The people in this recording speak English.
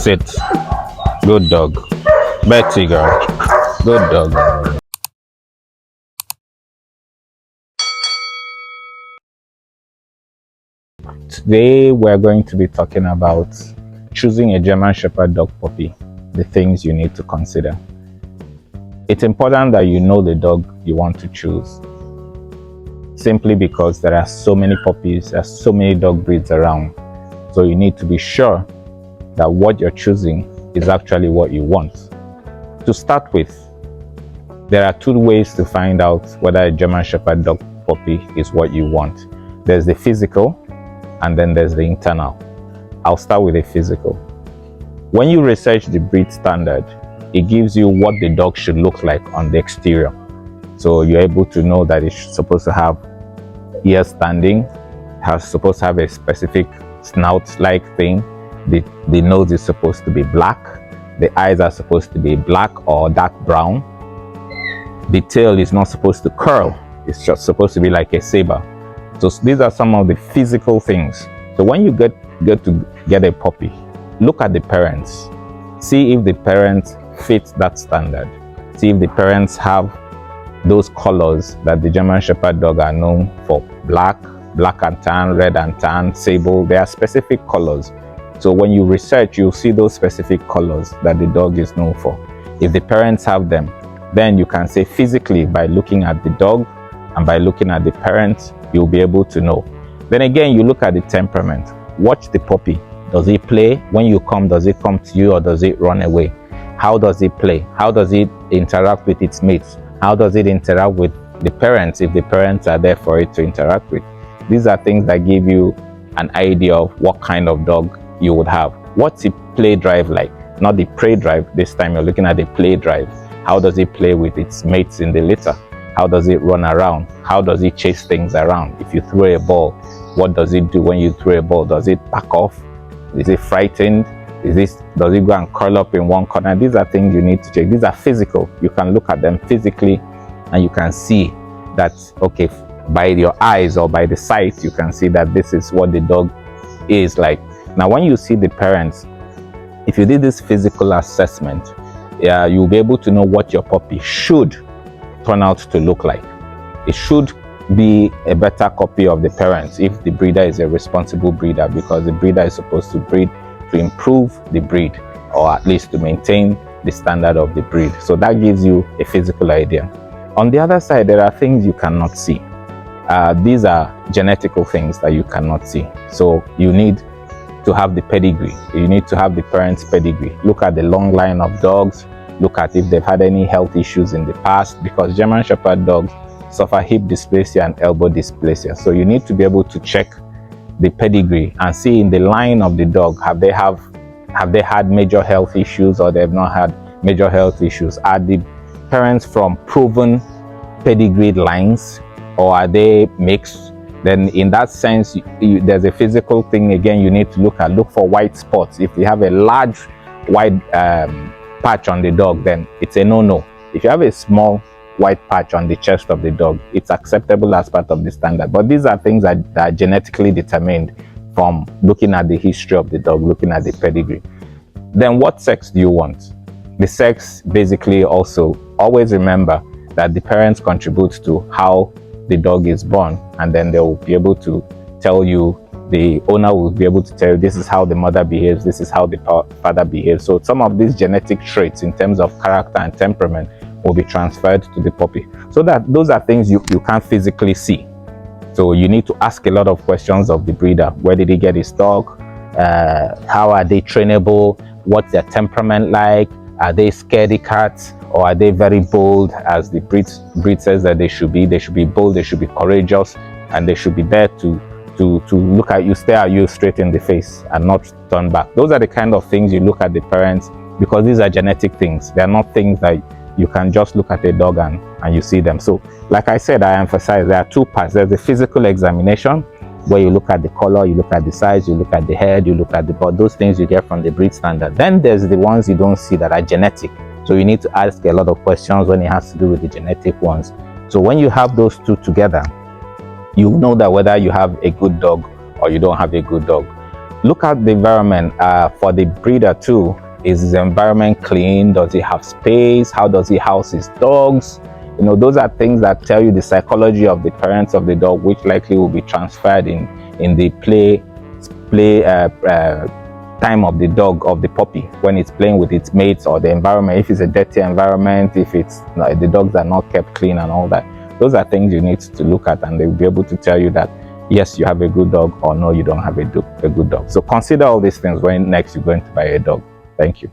Sit. Good dog. Betty girl. Good dog. Today we're going to be talking about choosing a German Shepherd dog puppy, the things you need to consider. It's important that you know the dog you want to choose, simply because there are so many puppies, there are so many dog breeds around. So you need to be sure that what you're choosing is actually what you want. To start with, there are two ways to find out whether a German Shepherd dog puppy is what you want. There's the physical, and then there's the internal. I'll start with the physical. When you research the breed standard, it gives you what the dog should look like on the exterior. So you're able to know that it's supposed to have ears standing, supposed to have a specific snout-like thing. The nose is supposed to be black. The eyes are supposed to be black or dark brown. The tail is not supposed to curl. It's just supposed to be like a saber. So these are some of the physical things. So when you get to get a puppy, look at the parents. See if the parents fit that standard. See if the parents have those colors that the German Shepherd dog are known for: black and tan, red and tan, sable. They are specific colors. So when you research, you'll see those specific colors that the dog is known for. If the parents have them, then you can say physically, by looking at the dog and by looking at the parents, you'll be able to know. Then again, you look at the temperament. Watch the puppy. Does it play? When you come, does it come to you or does it run away? How does it play? How does it interact with its mates? How does it interact with the parents if the parents are there for it to interact with? These are things that give you an idea of what kind of dog you would have. What's the play drive like? Not the prey drive. This time you're looking at the play drive. How does it play with its mates in the litter? How does it run around? How does it chase things around? If you throw a ball, what does it do when you throw a ball? Does it back off? Is it frightened? Does it go and curl up in one corner? These are things you need to check. These are physical. You can look at them physically and you can see that, okay, by your eyes or by the sight, you can see that this is what the dog is like. Now, when you see the parents, if you did this physical assessment, you'll be able to know what your puppy should turn out to look like. It should be a better copy of the parents if the breeder is a responsible breeder, because the breeder is supposed to breed to improve the breed, or at least to maintain the standard of the breed. So that gives you a physical idea. On the other side, there are things you cannot see. These are genetical things that you cannot see. So you need to have the pedigree. You need to have the parents' pedigree. Look at the long line of dogs. Look at if they've had any health issues in the past, because German Shepherd dogs suffer hip dysplasia and elbow dysplasia. So you need to be able to check the pedigree and see in the line of the dog, have they had major health issues or they've not had major health issues? Are the parents from proven pedigreed lines, or are they mixed? Then in that sense, there's a physical thing again you need to look for white spots. If you have a large white patch on the dog, then it's a no-no. If you have a small white patch on the chest of the dog, it's acceptable as part of the standard. But these are things that are genetically determined from looking at the history of the dog, looking at the pedigree. Then what sex do you want? The sex, basically, also always remember that the parents contribute to how the dog is born, and then they will be able to tell you, the owner will be able to tell you, this is how the mother behaves, this is how the father behaves. So some of these genetic traits in terms of character and temperament will be transferred to the puppy. So that those are things you can't physically see. So you need to ask a lot of questions of the breeder. Where did he get his dog? How are they trainable? What's their temperament like? Are they scaredy cats, or are they very bold, as the breed says that they should be? They should be bold, they should be courageous, and they should be there to look at you, stare at you straight in the face and not turn back. Those are the kind of things you look at the parents, because these are genetic things. They are not things that you can just look at a dog and you see them. So like I said, I emphasize there are two parts. There's the physical examination, where you look at the color, you look at the size, you look at the head, you look at the butt. Those things you get from the breed standard. Then there's the ones you don't see that are genetic. So you need to ask a lot of questions when it has to do with the genetic ones. So when you have those two together, you know that whether you have a good dog or you don't have a good dog. Look at the environment for the breeder too. Is the environment clean? Does he have space? How does he house his dogs? You know, those are things that tell you the psychology of the parents of the dog, which likely will be transferred in the play time of the dog, of the puppy, when it's playing with its mates, or the environment, if it's a dirty environment, if it's like the dogs are not kept clean and all that. Those are things you need to look at, and they'll be able to tell you that yes, you have a good dog, or no, you don't have a good dog. So consider all these things when next you're going to buy a dog. Thank you.